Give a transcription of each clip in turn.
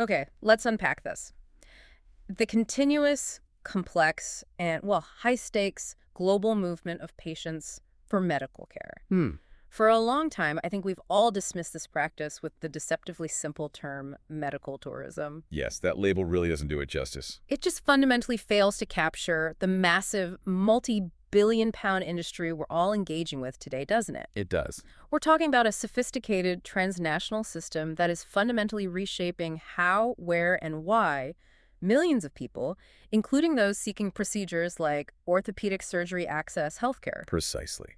Okay, let's unpack this. The continuous, complex, and, well, high-stakes global movement of patients for medical care. Hmm. For a long time, I think we've all dismissed this practice with the deceptively simple term medical tourism. Yes, that label really doesn't do it justice. It just fundamentally fails to capture the massive multi-billion-pound industry we're all engaging with today, doesn't it? It does. We're talking about a sophisticated transnational system that is fundamentally reshaping how, where, and why millions of people, including those seeking procedures like orthopedic surgery, access healthcare. Precisely.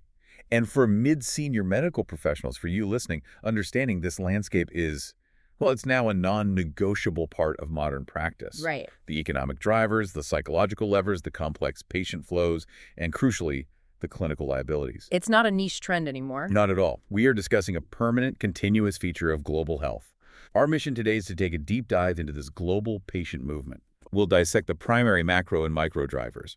And for mid-senior medical professionals, for you listening, understanding this landscape is, well, it's now a non-negotiable part of modern practice. Right. The economic drivers, the psychological levers, the complex patient flows, and crucially, the clinical liabilities. It's not a niche trend anymore. Not at all. We are discussing a permanent, continuous feature of global health. Our mission today is to take a deep dive into this global patient movement. We'll dissect the primary macro and micro drivers,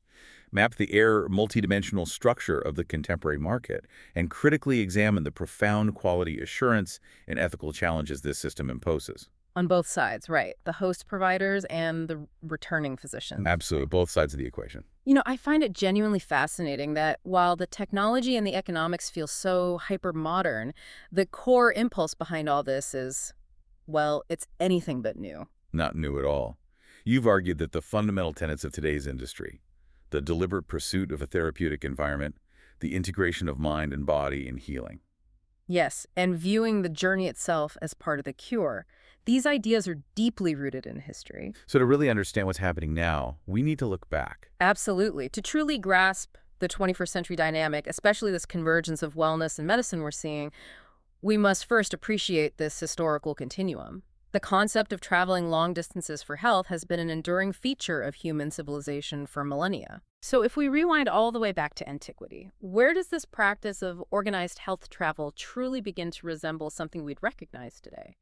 map the multidimensional structure of the contemporary market, and critically examine the profound quality assurance and ethical challenges this system imposes. On both sides, right. The host providers and the returning physicians. Absolutely, both sides of the equation. I find it genuinely fascinating that while the technology and the economics feel so hyper-modern, the core impulse behind all this is, well, it's anything but new. Not new at all. You've argued that the fundamental tenets of today's industry, the deliberate pursuit of a therapeutic environment, the integration of mind and body in healing. Yes, and viewing the journey itself as part of the cure. These ideas are deeply rooted in history. So to really understand what's happening now, we need to look back. Absolutely. To truly grasp the 21st century dynamic, especially this convergence of wellness and medicine we're seeing, we must first appreciate this historical continuum. The concept of traveling long distances for health has been an enduring feature of human civilization for millennia. So if we rewind all the way back to antiquity, where does this practice of organized health travel truly begin to resemble something we'd recognize today?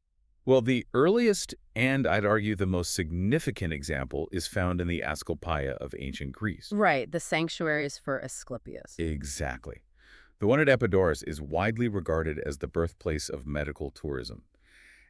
Well, the earliest and I'd argue the most significant example is found in the Asclepiad of ancient Greece. Right, the sanctuaries for Asclepius. Exactly. The one at Epidaurus is widely regarded as the birthplace of medical tourism.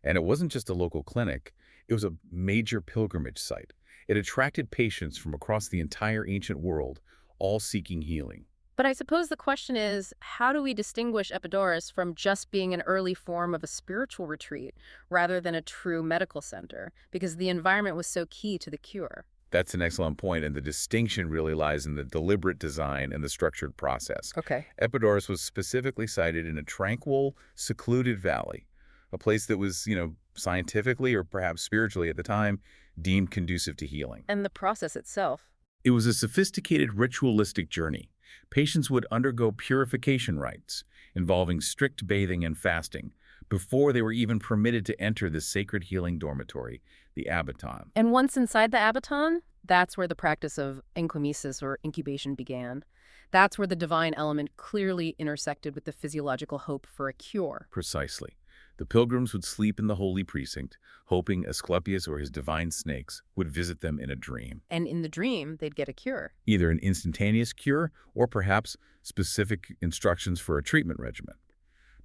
And it wasn't just a local clinic, it was a major pilgrimage site. It attracted patients from across the entire ancient world, all seeking healing. But I suppose the question is, how do we distinguish Epidaurus from just being an early form of a spiritual retreat rather than a true medical center? Because the environment was so key to the cure. That's an excellent point, and the distinction really lies in the deliberate design and the structured process. Okay. Epidaurus was specifically sited in a tranquil, secluded valley, a place that was, scientifically or perhaps spiritually at the time, deemed conducive to healing. And the process itself. It was a sophisticated ritualistic journey. Patients would undergo purification rites involving strict bathing and fasting before they were even permitted to enter the sacred healing dormitory, the abaton. And once inside the abaton, that's where the practice of encomesis or incubation began. That's where the divine element clearly intersected with the physiological hope for a cure. Precisely. The pilgrims would sleep in the holy precinct, hoping Asclepius or his divine snakes would visit them in a dream. And in the dream, they'd get a cure. Either an instantaneous cure or perhaps specific instructions for a treatment regimen.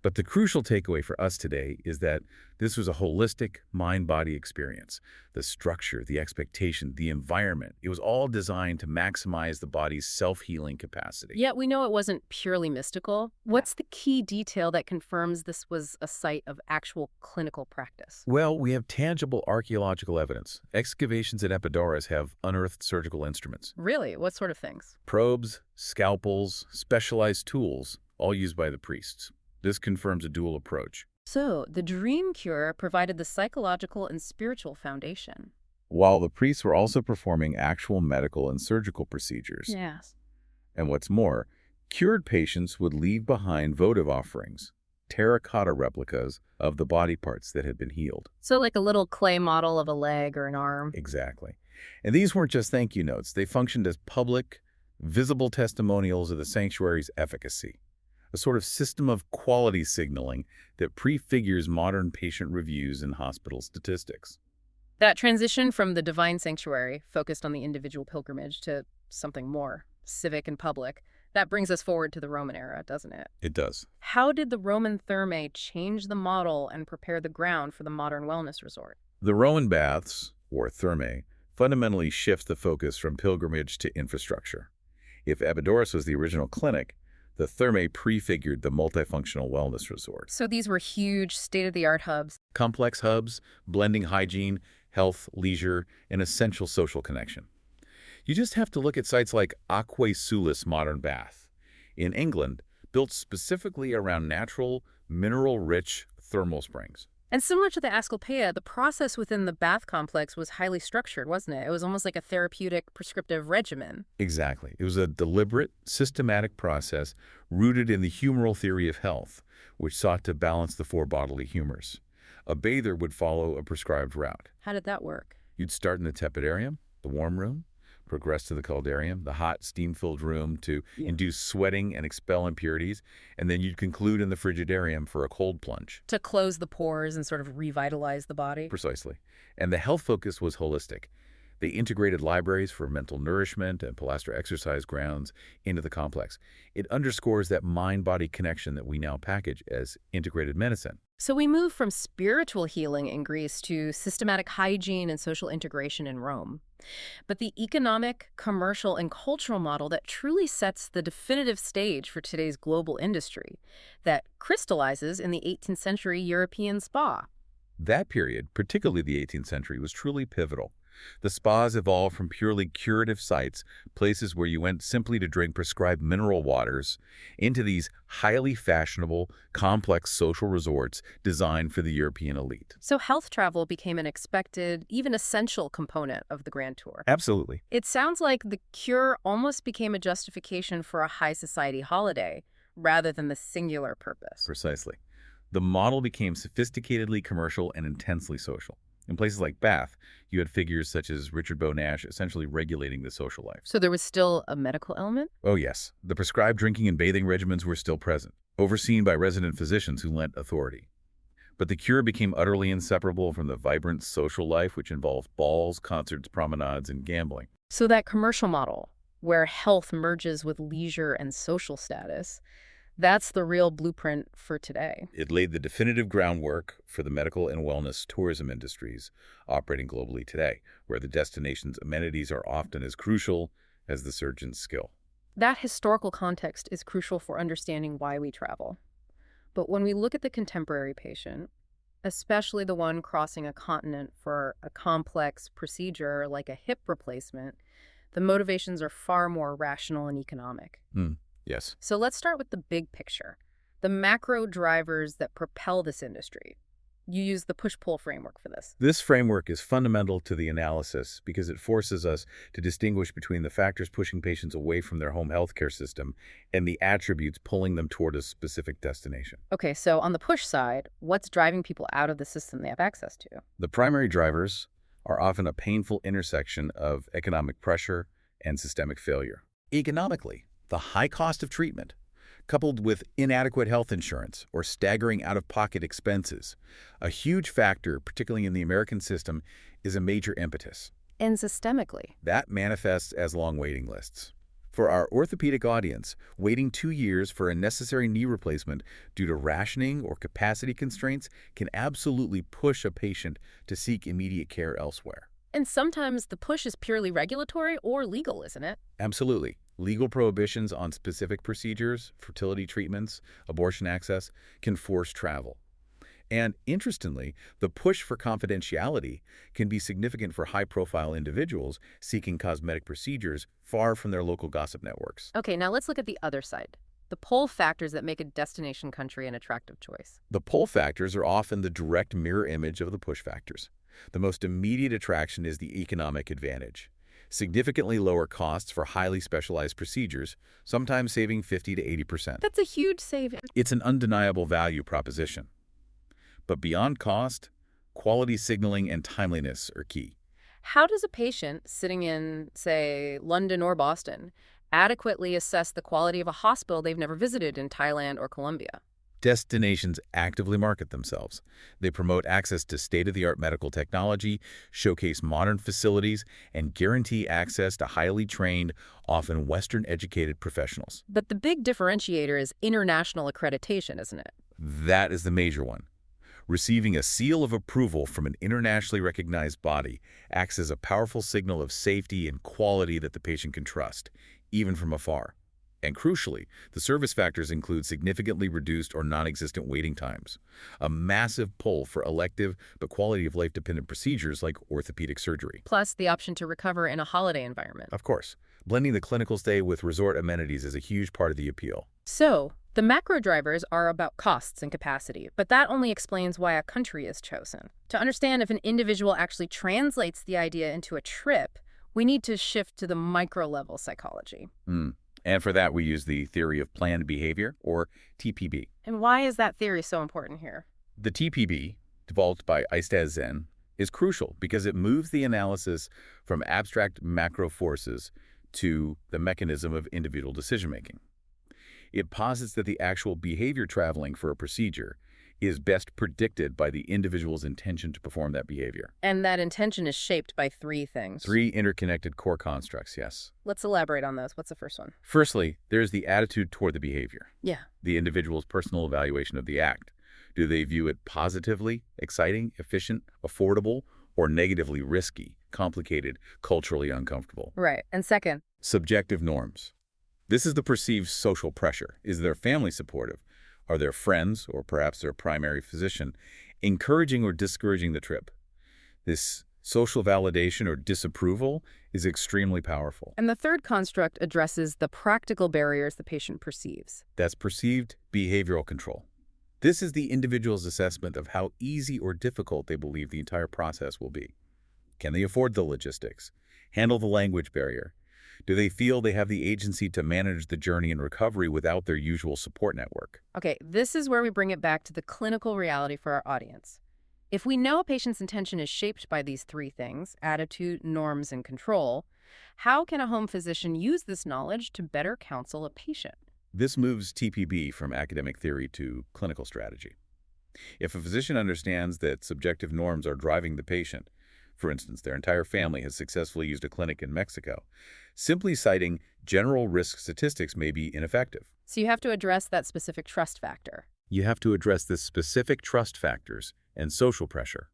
But the crucial takeaway for us today is that this was a holistic mind-body experience. The structure, the expectation, the environment, it was all designed to maximize the body's self-healing capacity. Yet we know it wasn't purely mystical. What's the key detail that confirms this was a site of actual clinical practice? Well, we have tangible archaeological evidence. Excavations at Epidaurus have unearthed surgical instruments. Really? What sort of things? Probes, scalpels, specialized tools, all used by the priests. This confirms a dual approach. So, the dream cure provided the psychological and spiritual foundation. While the priests were also performing actual medical and surgical procedures. Yes. And what's more, cured patients would leave behind votive offerings, terracotta replicas of the body parts that had been healed. So like a little clay model of a leg or an arm. Exactly. And these weren't just thank you notes. They functioned as public, visible testimonials of the sanctuary's efficacy. A sort of system of quality signaling that prefigures modern patient reviews and hospital statistics. That transition from the divine sanctuary, focused on the individual pilgrimage, to something more civic and public, that brings us forward to the Roman era, doesn't it? It does. How did the Roman thermae change the model and prepare the ground for the modern wellness resort? The Roman baths, or thermae, fundamentally shift the focus from pilgrimage to infrastructure. If Epidaurus was the original clinic, the thermae prefigured the multifunctional wellness resort. So these were huge, state-of-the-art hubs. Complex hubs, blending hygiene, health, leisure, and essential social connection. You just have to look at sites like Aquae Sulis Modern Bath in England, built specifically around natural, mineral-rich thermal springs. And similar to the Asclepiad, the process within the bath complex was highly structured, wasn't it? It was almost like a therapeutic prescriptive regimen. Exactly. It was a deliberate, systematic process rooted in the humoral theory of health, which sought to balance the four bodily humors. A bather would follow a prescribed route. How did that work? You'd start in the tepidarium, the warm room, progress to the caldarium, the hot, steam-filled room to induce sweating and expel impurities, and then you'd conclude in the frigidarium for a cold plunge. To close the pores and sort of revitalize the body? Precisely. And the health focus was holistic. They integrated libraries for mental nourishment and pilaster exercise grounds into the complex. It underscores that mind-body connection that we now package as integrated medicine. So we move from spiritual healing in Greece to systematic hygiene and social integration in Rome. But the economic, commercial, and cultural model that truly sets the definitive stage for today's global industry, that crystallizes in the 18th century European spa. That period, particularly the 18th century, was truly pivotal. The spas evolved from purely curative sites, places where you went simply to drink prescribed mineral waters, into these highly fashionable, complex social resorts designed for the European elite. So health travel became an expected, even essential component of the Grand Tour. Absolutely. It sounds like the cure almost became a justification for a high society holiday, rather than the singular purpose. Precisely. The model became sophisticatedly commercial and intensely social. In places like Bath, you had figures such as Richard Beau Nash essentially regulating the social life. So there was still a medical element? Oh yes, the prescribed drinking and bathing regimens were still present, overseen by resident physicians who lent authority. But the cure became utterly inseparable from the vibrant social life which involved balls, concerts, promenades, and gambling. So that commercial model, where health merges with leisure and social status, that's the real blueprint for today. It laid the definitive groundwork for the medical and wellness tourism industries operating globally today, where the destination's amenities are often as crucial as the surgeon's skill. That historical context is crucial for understanding why we travel. But when we look at the contemporary patient, especially the one crossing a continent for a complex procedure like a hip replacement, the motivations are far more rational and economic. Yes. So let's start with the big picture, the macro drivers that propel this industry. You use the push-pull framework for this. This framework is fundamental to the analysis because it forces us to distinguish between the factors pushing patients away from their home healthcare system and the attributes pulling them toward a specific destination. Okay, so on the push side, what's driving people out of the system they have access to? The primary drivers are often a painful intersection of economic pressure and systemic failure. Economically, the high cost of treatment, coupled with inadequate health insurance or staggering out-of-pocket expenses, a huge factor, particularly in the American system, is a major impetus. And systemically. That manifests as long waiting lists. For our orthopedic audience, waiting 2 years for a necessary knee replacement due to rationing or capacity constraints can absolutely push a patient to seek immediate care elsewhere. And sometimes the push is purely regulatory or legal, isn't it? Absolutely. Legal prohibitions on specific procedures, fertility treatments, abortion access can force travel. And interestingly, the push for confidentiality can be significant for high-profile individuals seeking cosmetic procedures far from their local gossip networks. Okay, now let's look at the other side. The pull factors that make a destination country an attractive choice. The pull factors are often the direct mirror image of the push factors. The most immediate attraction is the economic advantage. Significantly lower costs for highly specialized procedures, sometimes saving 50 to 80%. That's a huge saving. It's an undeniable value proposition. But beyond cost, quality signaling and timeliness are key. How does a patient sitting in, say, London or Boston adequately assess the quality of a hospital they've never visited in Thailand or Colombia? Destinations actively market themselves. They promote access to state-of-the-art medical technology, showcase modern facilities, and guarantee access to highly trained, often Western-educated professionals. But the big differentiator is international accreditation, isn't it? That is the major one. Receiving a seal of approval from an internationally recognized body acts as a powerful signal of safety and quality that the patient can trust, even from afar. And crucially, the service factors include significantly reduced or non-existent waiting times, a massive pull for elective but quality of life-dependent procedures like orthopedic surgery. Plus, the option to recover in a holiday environment. Of course, blending the clinical stay with resort amenities is a huge part of the appeal. So, the macro drivers are about costs and capacity, but that only explains why a country is chosen. To understand if an individual actually translates the idea into a trip, we need to shift to the micro-level psychology. And for that, we use the theory of planned behavior, or TPB. And why is that theory so important here? The TPB, developed by Eistaz Zen, is crucial because it moves the analysis from abstract macro forces to the mechanism of individual decision-making. It posits that the actual behavior traveling for a procedure is best predicted by the individual's intention to perform that behavior. And that intention is shaped by three things. Three interconnected core constructs, yes. Let's elaborate on those. What's the first one? Firstly, there's the attitude toward the behavior. Yeah. The individual's personal evaluation of the act. Do they view it positively, exciting, efficient, affordable, or negatively risky, complicated, culturally uncomfortable? Right. And second? Subjective norms. This is the perceived social pressure. Is their family supportive? Are their friends, or perhaps their primary physician, encouraging or discouraging the trip? This social validation or disapproval is extremely powerful. And the third construct addresses the practical barriers the patient perceives. That's perceived behavioral control. This is the individual's assessment of how easy or difficult they believe the entire process will be. Can they afford the logistics? Handle the language barrier? Do they feel they have the agency to manage the journey and recovery without their usual support network? Okay, this is where we bring it back to the clinical reality for our audience. If we know a patient's intention is shaped by these three things, attitude, norms, and control, how can a home physician use this knowledge to better counsel a patient? This moves TPB from academic theory to clinical strategy. If a physician understands that subjective norms are driving the patient, for instance, their entire family has successfully used a clinic in Mexico, simply citing general risk statistics may be ineffective. So you have to address that specific trust factor. You have to address the specific trust factors and social pressure,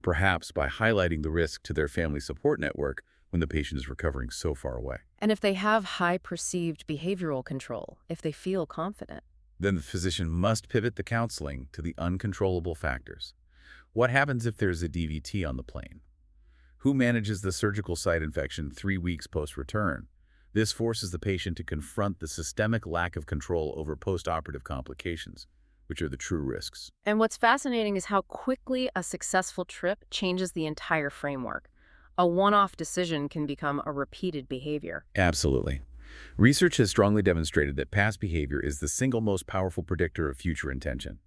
perhaps by highlighting the risk to their family support network when the patient is recovering so far away. And if they have high perceived behavioral control, if they feel confident, Then the physician must pivot the counseling to the uncontrollable factors. What happens if there's a DVT on the plane? Who manages the surgical site infection 3 weeks post-return? This forces the patient to confront the systemic lack of control over post-operative complications, which are the true risks. And what's fascinating is how quickly a successful trip changes the entire framework. A one-off decision can become a repeated behavior. Absolutely. Research has strongly demonstrated that past behavior is the single most powerful predictor of future intention.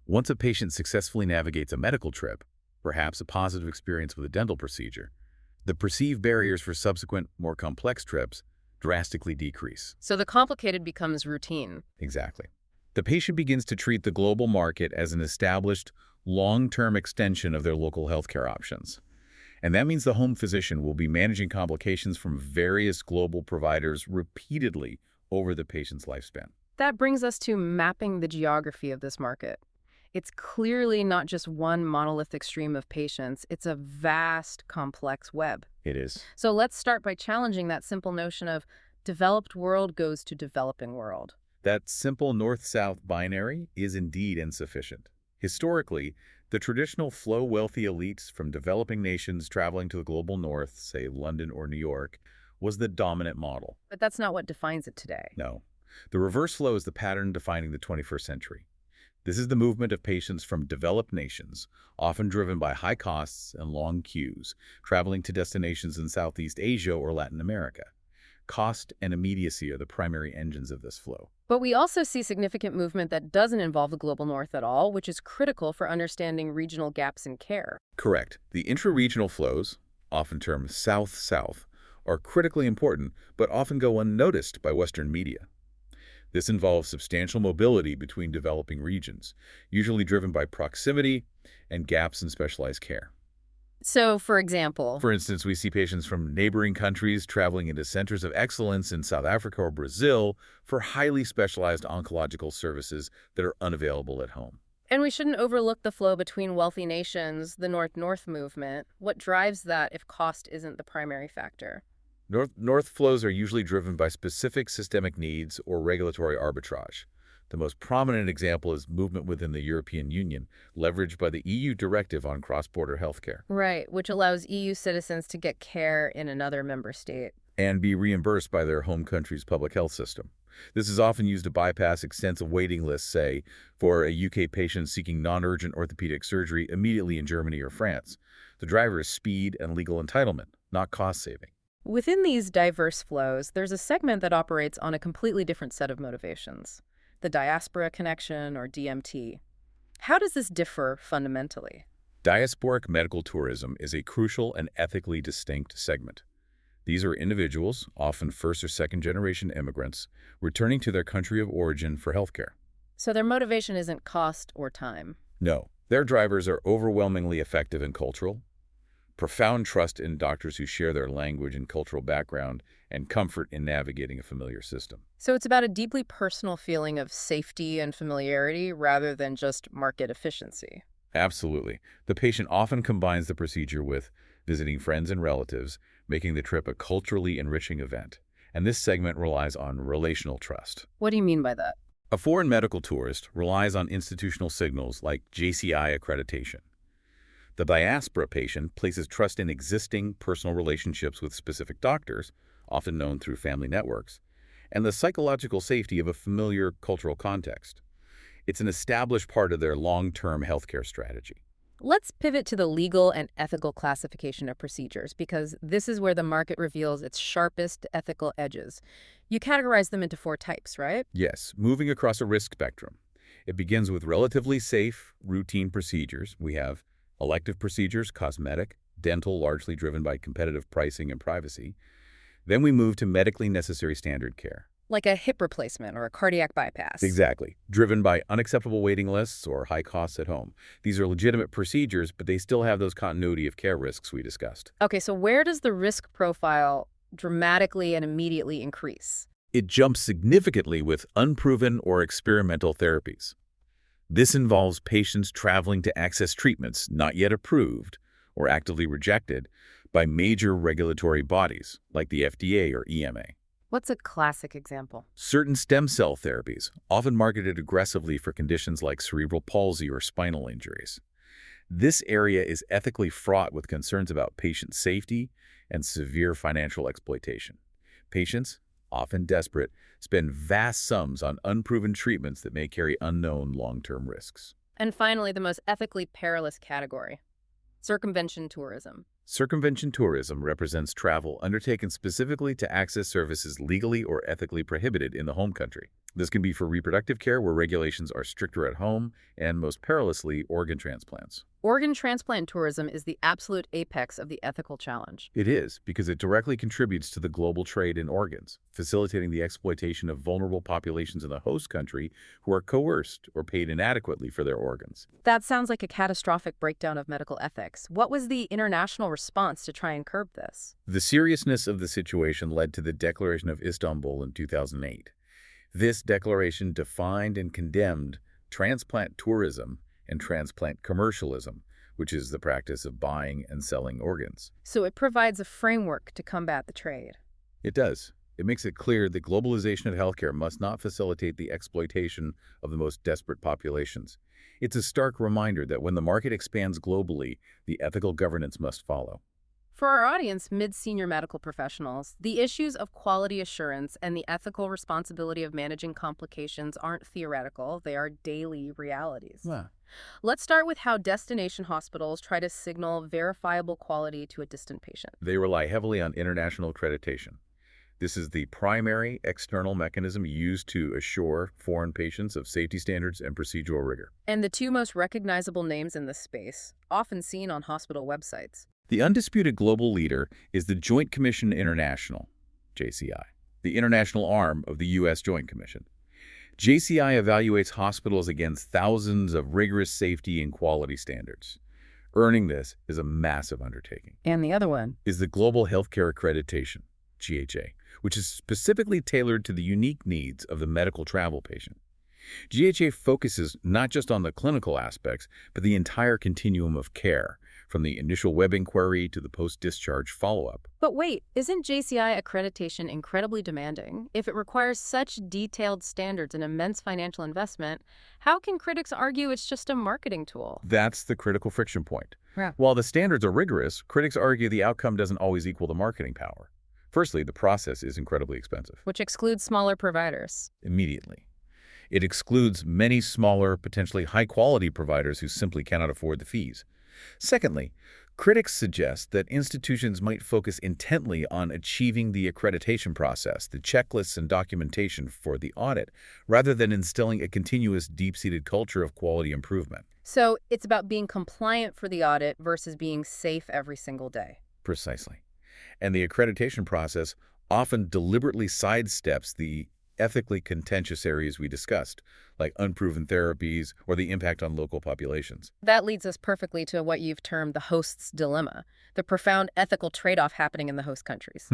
Once a patient successfully navigates a medical trip, perhaps a positive experience with a dental procedure, the perceived barriers for subsequent, more complex trips drastically decrease. So the complicated becomes routine. Exactly. The patient begins to treat the global market as an established, long-term extension of their local healthcare options. And that means the home physician will be managing complications from various global providers repeatedly over the patient's lifespan. That brings us to mapping the geography of this market. It's clearly not just one monolithic stream of patients. It's a vast, complex web. It is. So let's start by challenging that simple notion of developed world goes to developing world. That simple north-south binary is indeed insufficient. Historically, the traditional flow wealthy elites from developing nations traveling to the global north, say London or New York, was the dominant model. But that's not what defines it today. No. The reverse flow is the pattern defining the 21st century. This is the movement of patients from developed nations, often driven by high costs and long queues, traveling to destinations in Southeast Asia or Latin America. Cost and immediacy are the primary engines of this flow. But we also see significant movement that doesn't involve the global north at all, which is critical for understanding regional gaps in care. Correct. The intra-regional flows, often termed south-south, are critically important, but often go unnoticed by Western media. This involves substantial mobility between developing regions, usually driven by proximity and gaps in specialized care. So, for example, For instance, we see patients from neighboring countries traveling into centers of excellence in South Africa or Brazil for highly specialized oncological services that are unavailable at home. And we shouldn't overlook the flow between wealthy nations, the North-North movement. What drives that if cost isn't the primary factor? North flows are usually driven by specific systemic needs or regulatory arbitrage. The most prominent example is movement within the European Union, leveraged by the EU directive on cross-border healthcare, Right, which allows EU citizens to get care in another member state. and be reimbursed by their home country's public health system. This is often used to bypass extensive waiting lists, say, for a UK patient seeking non-urgent orthopedic surgery immediately in Germany or France. The driver is speed and legal entitlement, not cost saving. Within these diverse flows, there's a segment that operates on a completely different set of motivations, the diaspora connection, or DMT. How does this differ fundamentally? Diasporic medical tourism is a crucial and ethically distinct segment. These are individuals, often first or second generation immigrants, returning to their country of origin for healthcare. So their motivation isn't cost or time. No, their drivers are overwhelmingly effective and cultural, profound trust in doctors who share their language and cultural background, and comfort in navigating a familiar system. So it's about a deeply personal feeling of safety and familiarity rather than just market efficiency. Absolutely. The patient often combines the procedure with visiting friends and relatives, making the trip a culturally enriching event. And this segment relies on relational trust. What do you mean by that? A foreign medical tourist relies on institutional signals like JCI accreditation. The diaspora patient places trust in existing personal relationships with specific doctors, often known through family networks, and the psychological safety of a familiar cultural context. It's an established part of their long-term healthcare strategy. Let's pivot to the legal and ethical classification of procedures, because this is where the market reveals its sharpest ethical edges. You categorize them into 4 types, right? Yes, moving across a risk spectrum. It begins with relatively safe, routine procedures. We have elective procedures, cosmetic, dental, largely driven by competitive pricing and privacy. Then we move to medically necessary standard care. Like a hip replacement or a cardiac bypass. Exactly. Driven by unacceptable waiting lists or high costs at home. These are legitimate procedures, but they still have those continuity of care risks we discussed. Okay, so where does the risk profile dramatically and immediately increase? It jumps significantly with unproven or experimental therapies. This involves patients traveling to access treatments not yet approved or actively rejected by major regulatory bodies like the FDA or EMA. What's a classic example? Certain stem cell therapies, often marketed aggressively for conditions like cerebral palsy or spinal injuries. This area is ethically fraught with concerns about patient safety and severe financial exploitation. Patients, often desperate, spend vast sums on unproven treatments that may carry unknown long-term risks. And finally, the most ethically perilous category, circumvention tourism. Circumvention tourism represents travel undertaken specifically to access services legally or ethically prohibited in the home country. This can be for reproductive care, where regulations are stricter at home, and most perilously, organ transplants. Organ transplant tourism is the absolute apex of the ethical challenge. It is, because it directly contributes to the global trade in organs, facilitating the exploitation of vulnerable populations in the host country who are coerced or paid inadequately for their organs. That sounds like a catastrophic breakdown of medical ethics. What was the international response to try and curb this? The seriousness of the situation led to the Declaration of Istanbul in 2008. This declaration defined and condemned transplant tourism and transplant commercialism, which is the practice of buying and selling organs. So it provides a framework to combat the trade. It does. It makes it clear that globalization of healthcare must not facilitate the exploitation of the most desperate populations. It's a stark reminder that when the market expands globally, the ethical governance must follow. For our audience, mid-senior medical professionals, the issues of quality assurance and the ethical responsibility of managing complications aren't theoretical, they are daily realities. Yeah. Let's start with how destination hospitals try to signal verifiable quality to a distant patient. They rely heavily on international accreditation. This is the primary external mechanism used to assure foreign patients of safety standards and procedural rigor. And the 2 most recognizable names in this space, often seen on hospital websites. The undisputed global leader is the Joint Commission International, JCI, the international arm of the U.S. Joint Commission. JCI evaluates hospitals against thousands of rigorous safety and quality standards. Earning this is a massive undertaking. And the other one is the Global Healthcare Accreditation, GHA, which is specifically tailored to the unique needs of the medical travel patient. GHA focuses not just on the clinical aspects, but the entire continuum of care, from the initial web inquiry to the post-discharge follow-up. But wait, isn't JCI accreditation incredibly demanding? If it requires such detailed standards and immense financial investment, how can critics argue it's just a marketing tool? That's the critical friction point. Yeah. While the standards are rigorous, critics argue the outcome doesn't always equal the marketing power. Firstly, the process is incredibly expensive. Which excludes smaller providers. Immediately. It excludes many smaller, potentially high-quality providers who simply cannot afford the fees. Secondly, critics suggest that institutions might focus intently on achieving the accreditation process, the checklists and documentation for the audit, rather than instilling a continuous, deep-seated culture of quality improvement. So it's about being compliant for the audit versus being safe every single day. Precisely. And the accreditation process often deliberately sidesteps the ethically contentious areas we discussed, like unproven therapies or the impact on local populations. That leads us perfectly to what you've termed the host's dilemma, the profound ethical trade-off happening in the host countries.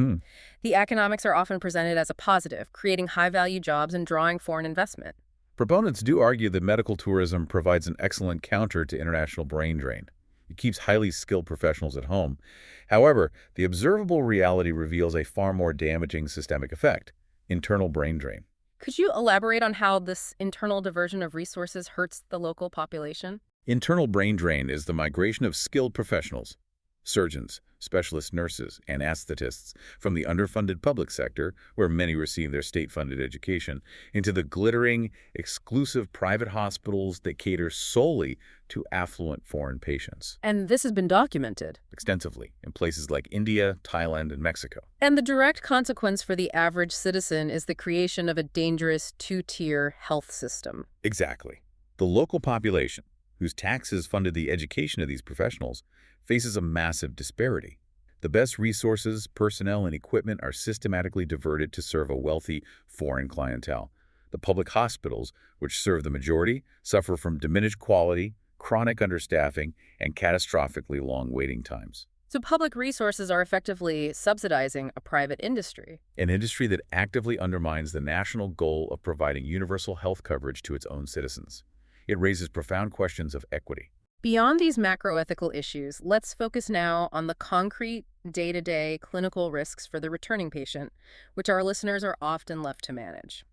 The economics are often presented as a positive, creating high-value jobs and drawing foreign investment. Proponents do argue that medical tourism provides an excellent counter to international brain drain. It keeps highly skilled professionals at home. However, the observable reality reveals a far more damaging systemic effect: internal brain drain. Could you elaborate on how this internal diversion of resources hurts the local population? Internal brain drain is the migration of skilled professionals, surgeons, specialist nurses, and anesthetists from the underfunded public sector, where many receive their state-funded education, into the glittering, exclusive private hospitals that cater solely to affluent foreign patients. And this has been documented. Extensively in places like India, Thailand, and Mexico. And the direct consequence for the average citizen is the creation of a dangerous two-tier health system. Exactly. The local population, whose taxes funded the education of these professionals, faces a massive disparity. The best resources, personnel, and equipment are systematically diverted to serve a wealthy foreign clientele. The public hospitals, which serve the majority, suffer from diminished quality, chronic understaffing, and catastrophically long waiting times. So public resources are effectively subsidizing a private industry. An industry that actively undermines the national goal of providing universal health coverage to its own citizens. It raises profound questions of equity. Beyond these macroethical issues, let's focus now on the concrete, day-to-day clinical risks for the returning patient, which our listeners are often left to manage.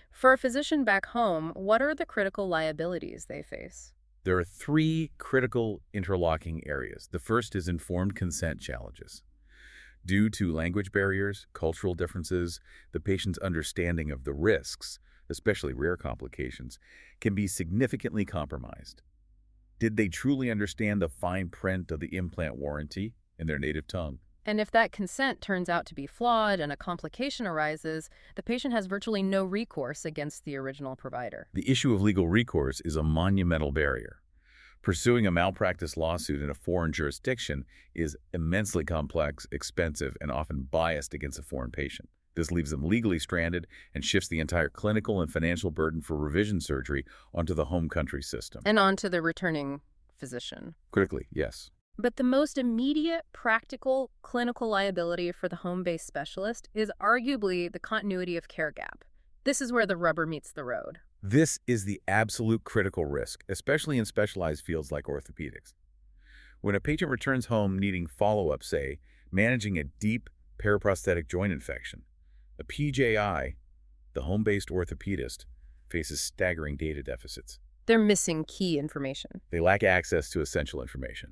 For a physician back home, what are the critical liabilities they face? There are three critical interlocking areas. The first is informed consent challenges. Due to language barriers, cultural differences, the patient's understanding of the risks, especially rare complications, can be significantly compromised. Did they truly understand the fine print of the implant warranty in their native tongue? And if that consent turns out to be flawed and a complication arises, the patient has virtually no recourse against the original provider. The issue of legal recourse is a monumental barrier. Pursuing a malpractice lawsuit in a foreign jurisdiction is immensely complex, expensive, and often biased against a foreign patient. This leaves them legally stranded and shifts the entire clinical and financial burden for revision surgery onto the home country system. And onto the returning physician. Critically, yes. But the most immediate, practical, clinical liability for the home-based specialist is arguably the continuity of care gap. This is where the rubber meets the road. This is the absolute critical risk, especially in specialized fields like orthopedics. When a patient returns home needing follow-up, say, managing a deep paraprosthetic joint infection, a PJI, the home-based orthopedist, faces staggering data deficits. They're missing key information. They lack access to essential information.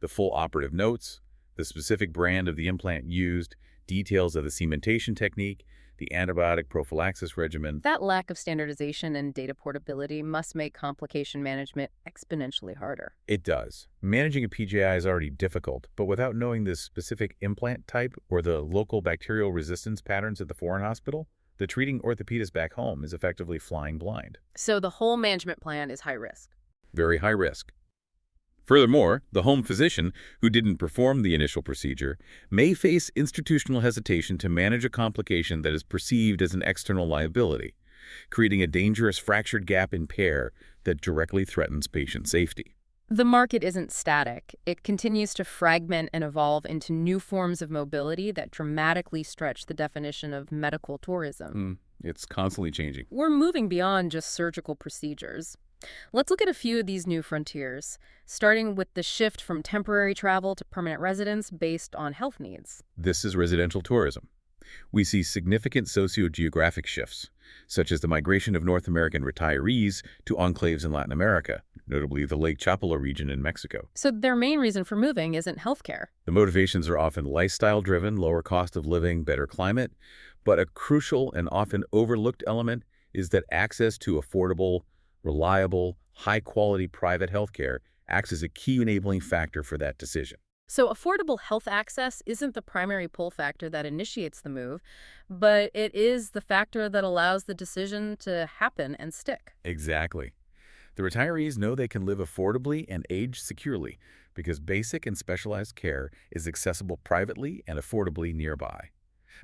The full operative notes, the specific brand of the implant used, details of the cementation technique, the antibiotic prophylaxis regimen. That lack of standardization and data portability must make complication management exponentially harder. It does. Managing a PJI is already difficult, but without knowing the specific implant type or the local bacterial resistance patterns at the foreign hospital, the treating orthopedist back home is effectively flying blind. So the whole management plan is high risk. Very high risk. Furthermore, the home physician, who didn't perform the initial procedure, may face institutional hesitation to manage a complication that is perceived as an external liability, creating a dangerous fractured gap in care that directly threatens patient safety. The market isn't static. It continues to fragment and evolve into new forms of mobility that dramatically stretch the definition of medical tourism. It's constantly changing. We're moving beyond just surgical procedures. Let's look at a few of these new frontiers, starting with the shift from temporary travel to permanent residence based on health needs. This is residential tourism. We see significant socio-geographic shifts, such as the migration of North American retirees to enclaves in Latin America, notably the Lake Chapala region in Mexico. So their main reason for moving isn't healthcare. The motivations are often lifestyle-driven, lower cost of living, better climate, but a crucial and often overlooked element is that access to affordable, reliable, high-quality private healthcare acts as a key enabling factor for that decision. So affordable health access isn't the primary pull factor that initiates the move, but it is the factor that allows the decision to happen and stick. Exactly. The retirees know they can live affordably and age securely because basic and specialized care is accessible privately and affordably nearby.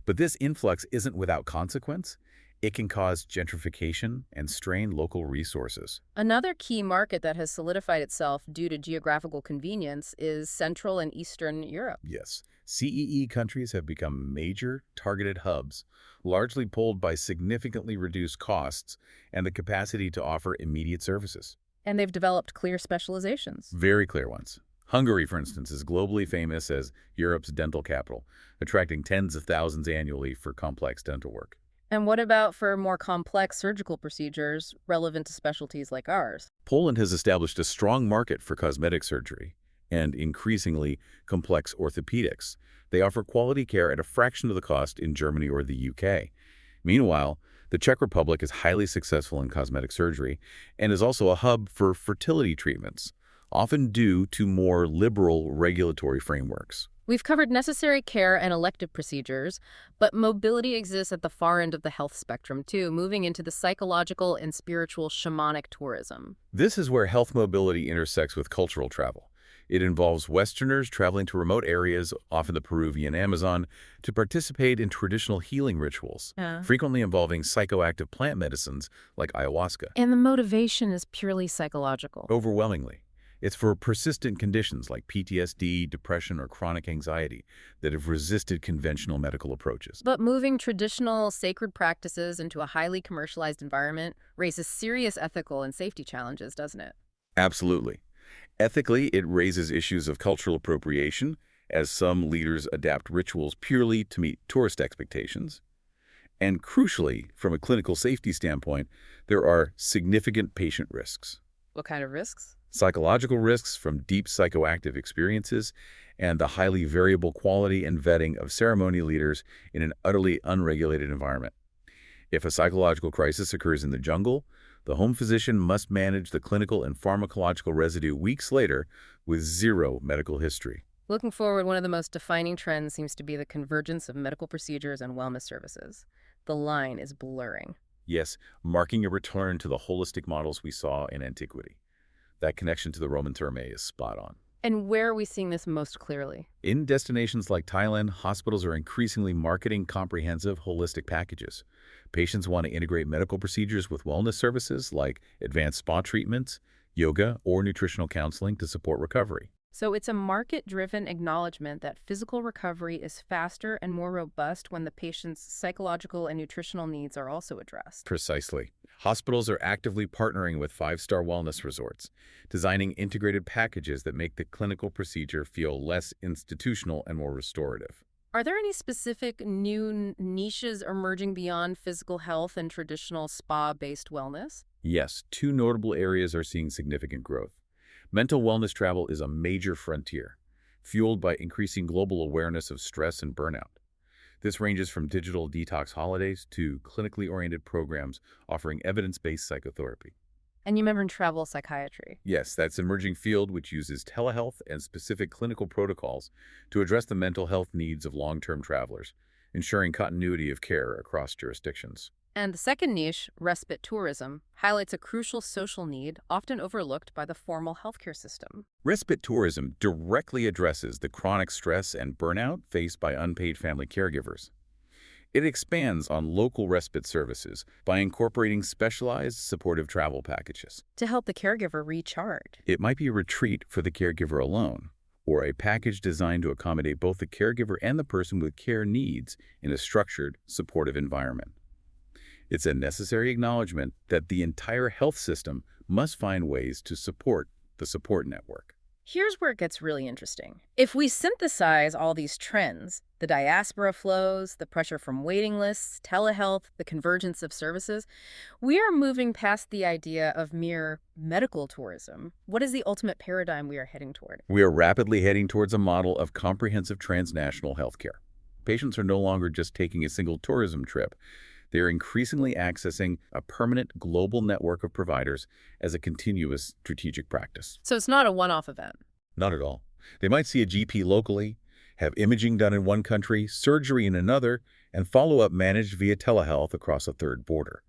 But this influx isn't without consequence. It can cause gentrification and strain local resources. Another key market that has solidified itself due to geographical convenience is Central and Eastern Europe. Yes, CEE countries have become major targeted hubs, largely pulled by significantly reduced costs and the capacity to offer immediate services. And they've developed clear specializations. Very clear ones. Hungary, for instance, is globally famous as Europe's dental capital, attracting tens of thousands annually for complex dental work. And what about for more complex surgical procedures relevant to specialties like ours? Poland has established a strong market for cosmetic surgery and increasingly complex orthopedics. They offer quality care at a fraction of the cost in Germany or the UK. Meanwhile, the Czech Republic is highly successful in cosmetic surgery and is also a hub for fertility treatments, often due to more liberal regulatory frameworks. We've covered necessary care and elective procedures, but mobility exists at the far end of the health spectrum too, moving into the psychological and spiritual shamanic tourism. This is where health mobility intersects with cultural travel. It involves Westerners traveling to remote areas, often the Peruvian Amazon, to participate in traditional healing rituals, frequently involving psychoactive plant medicines like ayahuasca. And the motivation is purely psychological. Overwhelmingly, it's for persistent conditions like PTSD, depression, or chronic anxiety that have resisted conventional medical approaches. But moving traditional sacred practices into a highly commercialized environment raises serious ethical and safety challenges, doesn't it? Absolutely. Ethically, it raises issues of cultural appropriation, as some leaders adapt rituals purely to meet tourist expectations. And crucially, from a clinical safety standpoint, there are significant patient risks. What kind of risks? Psychological risks from deep psychoactive experiences and the highly variable quality and vetting of ceremony leaders in an utterly unregulated environment. If a psychological crisis occurs in the jungle, the home physician must manage the clinical and pharmacological residue weeks later with zero medical history. Looking forward, one of the most defining trends seems to be the convergence of medical procedures and wellness services. The line is blurring. Yes, marking a return to the holistic models we saw in antiquity. That connection to the Roman terme is spot on. And where are we seeing this most clearly? In destinations like Thailand, hospitals are increasingly marketing comprehensive, holistic packages. Patients want to integrate medical procedures with wellness services like advanced spa treatments, yoga, or nutritional counseling to support recovery. So it's a market-driven acknowledgement that physical recovery is faster and more robust when the patient's psychological and nutritional needs are also addressed. Precisely. Hospitals are actively partnering with five-star wellness resorts, designing integrated packages that make the clinical procedure feel less institutional and more restorative. Are there any specific new niches emerging beyond physical health and traditional spa-based wellness? Yes, two notable areas are seeing significant growth. Mental wellness travel is a major frontier, fueled by increasing global awareness of stress and burnout. This ranges from digital detox holidays to clinically oriented programs offering evidence-based psychotherapy. And you mentioned travel psychiatry. Yes, that's an emerging field which uses telehealth and specific clinical protocols to address the mental health needs of long-term travelers, ensuring continuity of care across jurisdictions. And the second niche, respite tourism, highlights a crucial social need often overlooked by the formal healthcare system. Respite tourism directly addresses the chronic stress and burnout faced by unpaid family caregivers. It expands on local respite services by incorporating specialized supportive travel packages. To help the caregiver recharge. It might be a retreat for the caregiver alone, or a package designed to accommodate both the caregiver and the person with care needs in a structured, supportive environment. It's a necessary acknowledgement that the entire health system must find ways to support the support network. Here's where it gets really interesting. If we synthesize all these trends, the diaspora flows, the pressure from waiting lists, telehealth, the convergence of services, we are moving past the idea of mere medical tourism. What is the ultimate paradigm we are heading toward? We are rapidly heading towards a model of comprehensive transnational healthcare. Patients are no longer just taking a single tourism trip. They are increasingly accessing a permanent global network of providers as a continuous strategic practice. So it's not a one-off event. Not at all. They might see a GP locally, have imaging done in one country, surgery in another, and follow-up managed via telehealth across a third border.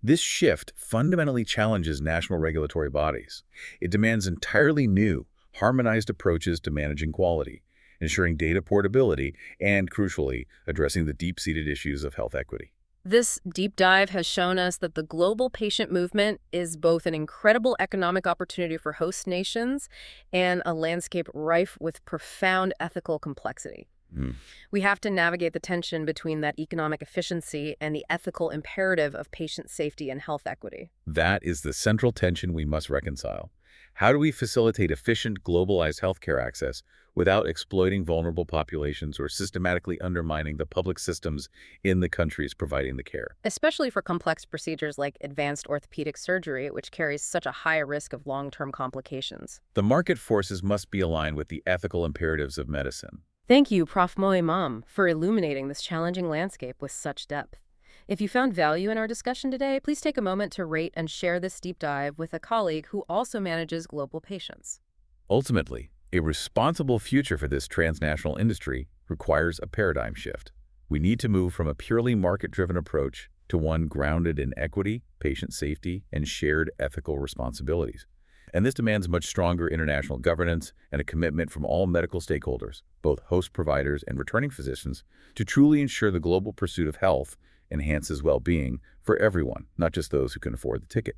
This shift fundamentally challenges national regulatory bodies. It demands entirely new, harmonized approaches to managing quality, ensuring data portability, and, crucially, addressing the deep-seated issues of health equity. This deep dive has shown us that the global patient movement is both an incredible economic opportunity for host nations and a landscape rife with profound ethical complexity. Mm. We have to navigate the tension between that economic efficiency and the ethical imperative of patient safety and health equity. That is the central tension we must reconcile. How do we facilitate efficient, globalized healthcare access without exploiting vulnerable populations or systematically undermining the public systems in the countries providing the care? Especially for complex procedures like advanced orthopedic surgery, which carries such a high risk of long-term complications. The market forces must be aligned with the ethical imperatives of medicine. Thank you, Prof. Moimam, for illuminating this challenging landscape with such depth. If you found value in our discussion today, please take a moment to rate and share this deep dive with a colleague who also manages global patients. Ultimately, a responsible future for this transnational industry requires a paradigm shift. We need to move from a purely market-driven approach to one grounded in equity, patient safety, and shared ethical responsibilities. And this demands much stronger international governance and a commitment from all medical stakeholders, both host providers and returning physicians, to truly ensure the global pursuit of health enhances well-being for everyone, not just those who can afford the ticket.